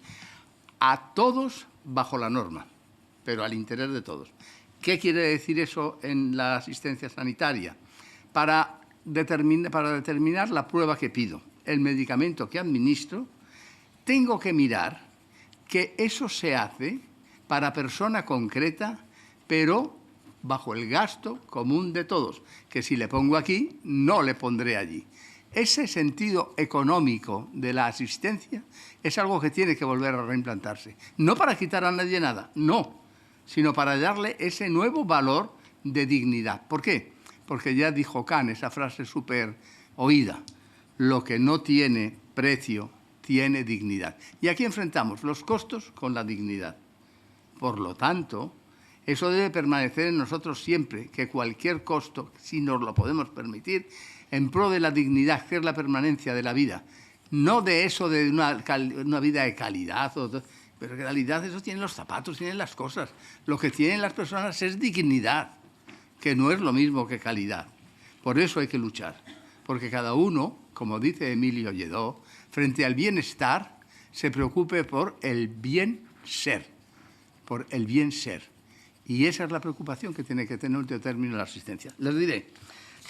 a todos bajo la norma, pero al interés de todos. ¿Qué quiere decir eso en la asistencia sanitaria? Para determinar la prueba que pido, el medicamento que administro, tengo que mirar que eso se hace para persona concreta, pero bajo el gasto común de todos, que si le pongo aquí, no le pondré allí. Ese sentido económico de la asistencia es algo que tiene que volver a reimplantarse. No para quitar a nadie nada, no, sino para darle ese nuevo valor de dignidad. ¿Por qué? Porque ya dijo Kant esa frase súper oída: lo que no tiene precio tiene dignidad. Y aquí enfrentamos los costos con la dignidad. Por lo tanto, eso debe permanecer en nosotros siempre, que cualquier costo, si nos lo podemos permitir, en pro de la dignidad, que es la permanencia de la vida. No de eso de una vida de calidad, pero en realidad eso tienen los zapatos, tienen las cosas. Lo que tienen las personas es dignidad, que no es lo mismo que calidad. Por eso hay que luchar, porque cada uno, como dice Emilio Lledó, frente al bienestar, se preocupe por el bien ser, por el bien ser. Y esa es la preocupación que tiene que tener un término la asistencia. Les diré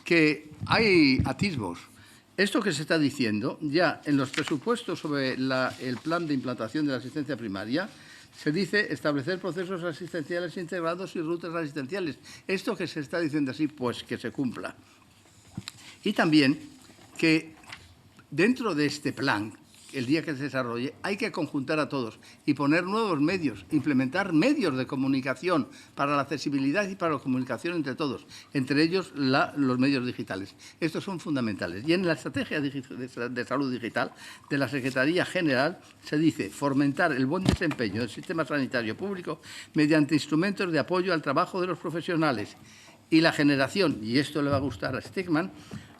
que hay atisbos. Esto que se está diciendo, ya en los presupuestos sobre el plan de implantación de la asistencia primaria, se dice establecer procesos asistenciales integrados y rutas asistenciales. Esto que se está diciendo así, pues que se cumpla. Y también que dentro de este plan, el día que se desarrolle, hay que conjuntar a todos y poner nuevos medios, implementar medios de comunicación para la accesibilidad y para la comunicación entre todos, entre ellos los medios digitales. Estos son fundamentales. Y en la estrategia de salud digital de la Secretaría General se dice fomentar el buen desempeño del sistema sanitario público mediante instrumentos de apoyo al trabajo de los profesionales y la generación, y esto le va a gustar a Stegman,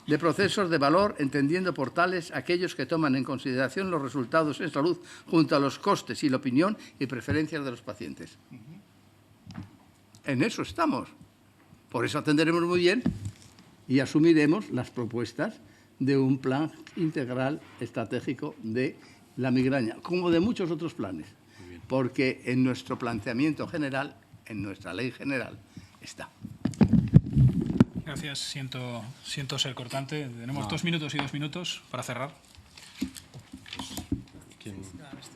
de procesos de valor, entendiendo por tales aquellos que toman en consideración los resultados en salud junto a los costes y la opinión y preferencias de los pacientes. En eso estamos. Por eso atenderemos muy bien y asumiremos las propuestas de un plan integral estratégico de la migraña, como de muchos otros planes, porque en nuestro planteamiento general, en nuestra ley general, está. Gracias. Siento ser cortante. Tenemos 2 minutos y 2 minutos para cerrar.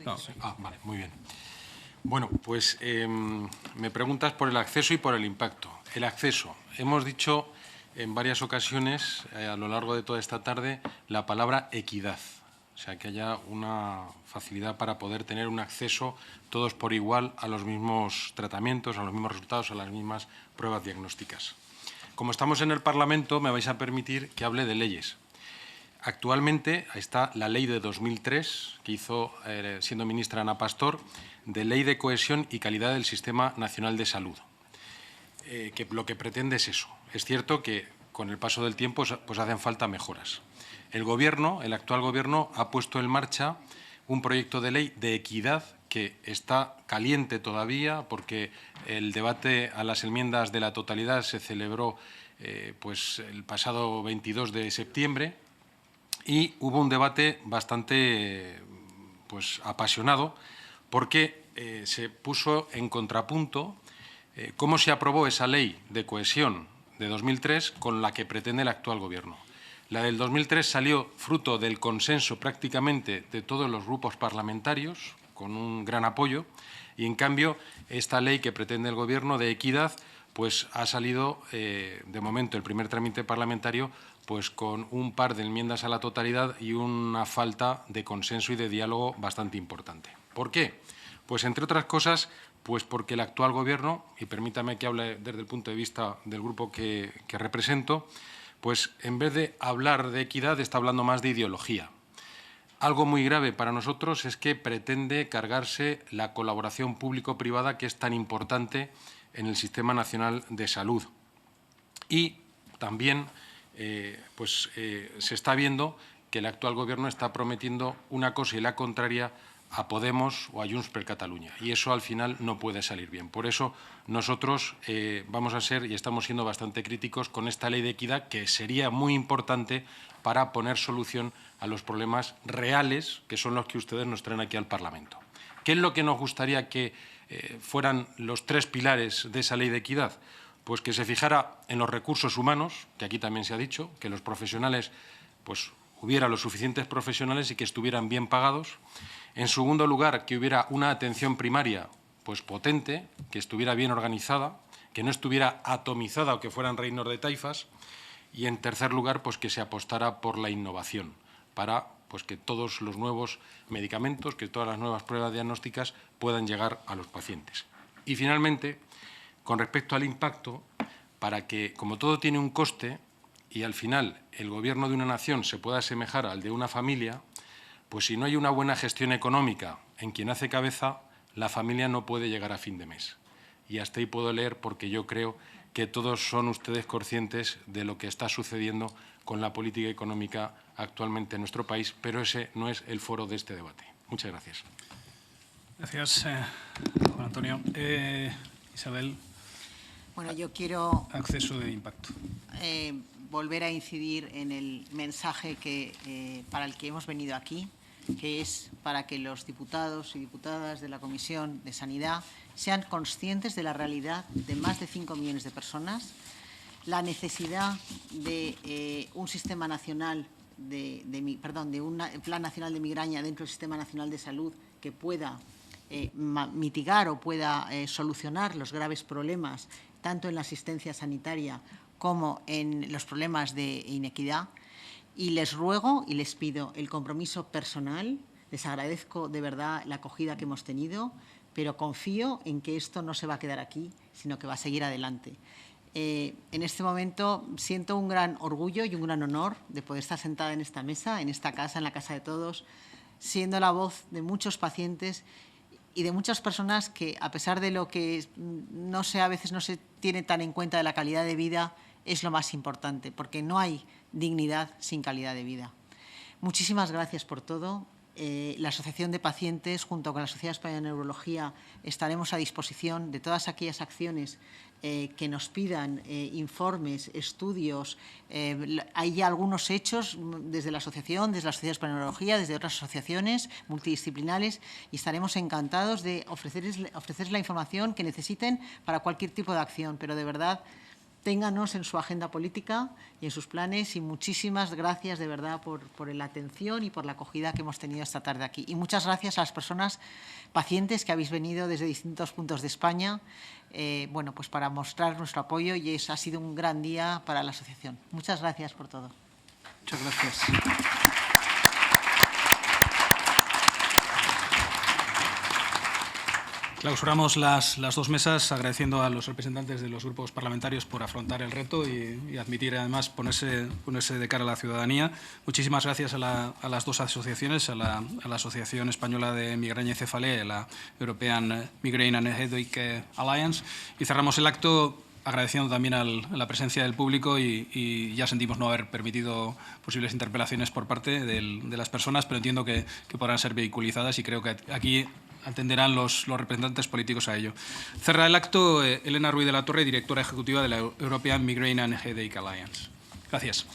No. Vale, muy bien. Bueno, pues me preguntas por el acceso y por el impacto. El acceso. Hemos dicho en varias ocasiones, a lo largo de toda esta tarde, la palabra equidad. O sea, que haya una facilidad para poder tener un acceso todos por igual a los mismos tratamientos, a los mismos resultados, a las mismas pruebas diagnósticas. Como estamos en el Parlamento, me vais a permitir que hable de leyes. Actualmente está la ley de 2003, que hizo, siendo ministra Ana Pastor, de Ley de Cohesión y Calidad del Sistema Nacional de Salud, que lo que pretende es eso. Es cierto que con el paso del tiempo pues hacen falta mejoras. El actual Gobierno, ha puesto en marcha un proyecto de ley de equidad que está caliente todavía porque el debate a las enmiendas de la totalidad se celebró pues el pasado 22 de septiembre y hubo un debate bastante pues apasionado porque se puso en contrapunto cómo se aprobó esa ley de cohesión de 2003 con la que pretende el actual Gobierno. La del 2003 salió fruto del consenso prácticamente de todos los grupos parlamentarios, con un gran apoyo, y en cambio esta ley que pretende el Gobierno de equidad pues ha salido, de momento, el primer trámite parlamentario pues con un par de enmiendas a la totalidad y una falta de consenso y de diálogo bastante importante. ¿Por qué? Pues, entre otras cosas, pues porque el actual Gobierno, y permítame que hable desde el punto de vista del grupo que represento, pues en vez de hablar de equidad está hablando más de ideología. Algo muy grave para nosotros es que pretende cargarse la colaboración público-privada que es tan importante en el Sistema Nacional de Salud. Y también se está viendo que el actual Gobierno está prometiendo una cosa y la contraria a Podemos o a Junts per Catalunya. Y eso al final no puede salir bien. Por eso nosotros vamos a ser y estamos siendo bastante críticos con esta ley de equidad, que sería muy importante para poner solución a los problemas reales, que son los que ustedes nos traen aquí al Parlamento. ¿Qué es lo que nos gustaría que fueran los 3 pilares de esa ley de equidad? Pues que se fijara en los recursos humanos, que aquí también se ha dicho, que los profesionales, pues hubiera los suficientes profesionales y que estuvieran bien pagados. En segundo lugar, que hubiera una atención primaria pues potente, que estuviera bien organizada, que no estuviera atomizada o que fueran reinos de taifas. Y en tercer lugar, pues que se apostara por la innovación, para pues que todos los nuevos medicamentos, que todas las nuevas pruebas diagnósticas puedan llegar a los pacientes. Y finalmente, con respecto al impacto, para que, como todo tiene un coste y al final el Gobierno de una nación se pueda asemejar al de una familia, pues si no hay una buena gestión económica en quien hace cabeza, la familia no puede llegar a fin de mes. Y hasta ahí puedo leer porque yo creo que todos son ustedes conscientes de lo que está sucediendo con la política económica actualmente en nuestro país, pero ese no es el foro de este debate. Muchas gracias. Gracias, Juan Antonio. Isabel. Bueno, yo quiero acceso de impacto. Volver a incidir en el mensaje para el que hemos venido aquí, que es para que los diputados y diputadas de la Comisión de Sanidad sean conscientes de la realidad de más de 5 millones de personas, la necesidad de un sistema nacional de un plan nacional de migraña dentro del Sistema Nacional de Salud que pueda mitigar o pueda solucionar los graves problemas tanto en la asistencia sanitaria como en los problemas de inequidad. Y les ruego y les pido el compromiso personal. Les agradezco de verdad la acogida que hemos tenido, pero confío en que esto no se va a quedar aquí, sino que va a seguir adelante. En este momento siento un gran orgullo y un gran honor de poder estar sentada en esta mesa, en esta casa, en la casa de todos, siendo la voz de muchos pacientes y de muchas personas que, a pesar de lo que a veces no se tiene tan en cuenta de la calidad de vida, es lo más importante, porque no hay dignidad sin calidad de vida. Muchísimas gracias por todo. La Asociación de Pacientes, junto con la Sociedad Española de Neurología, estaremos a disposición de todas aquellas acciones que nos pidan, informes, estudios. Hay ya algunos hechos desde la Asociación, desde la Sociedad Española de Neurología, desde otras asociaciones multidisciplinares, y estaremos encantados de ofrecerles la información que necesiten para cualquier tipo de acción. Pero de verdad, ténganos en su agenda política y en sus planes, y muchísimas gracias de verdad por la atención y por la acogida que hemos tenido esta tarde aquí. Y muchas gracias a las personas pacientes que habéis venido desde distintos puntos de España, pues para mostrar nuestro apoyo, y ha sido un gran día para la asociación. Muchas gracias por todo. Muchas gracias. Clausuramos las 2 mesas agradeciendo a los representantes de los grupos parlamentarios por afrontar el reto y admitir, además, ponerse de cara a la ciudadanía. Muchísimas gracias a las 2 asociaciones, a la Asociación Española de Migraña y Cefalea y la European Migraine and Headache Alliance. Y cerramos el acto agradeciendo también a la presencia del público, y ya sentimos no haber permitido posibles interpelaciones por parte de las personas, pero entiendo que podrán ser vehiculizadas, y creo que aquí atenderán los representantes políticos a ello. Cerra el acto Elena Ruiz de la Torre, directora ejecutiva de la European Migraine and Headache Alliance. Gracias.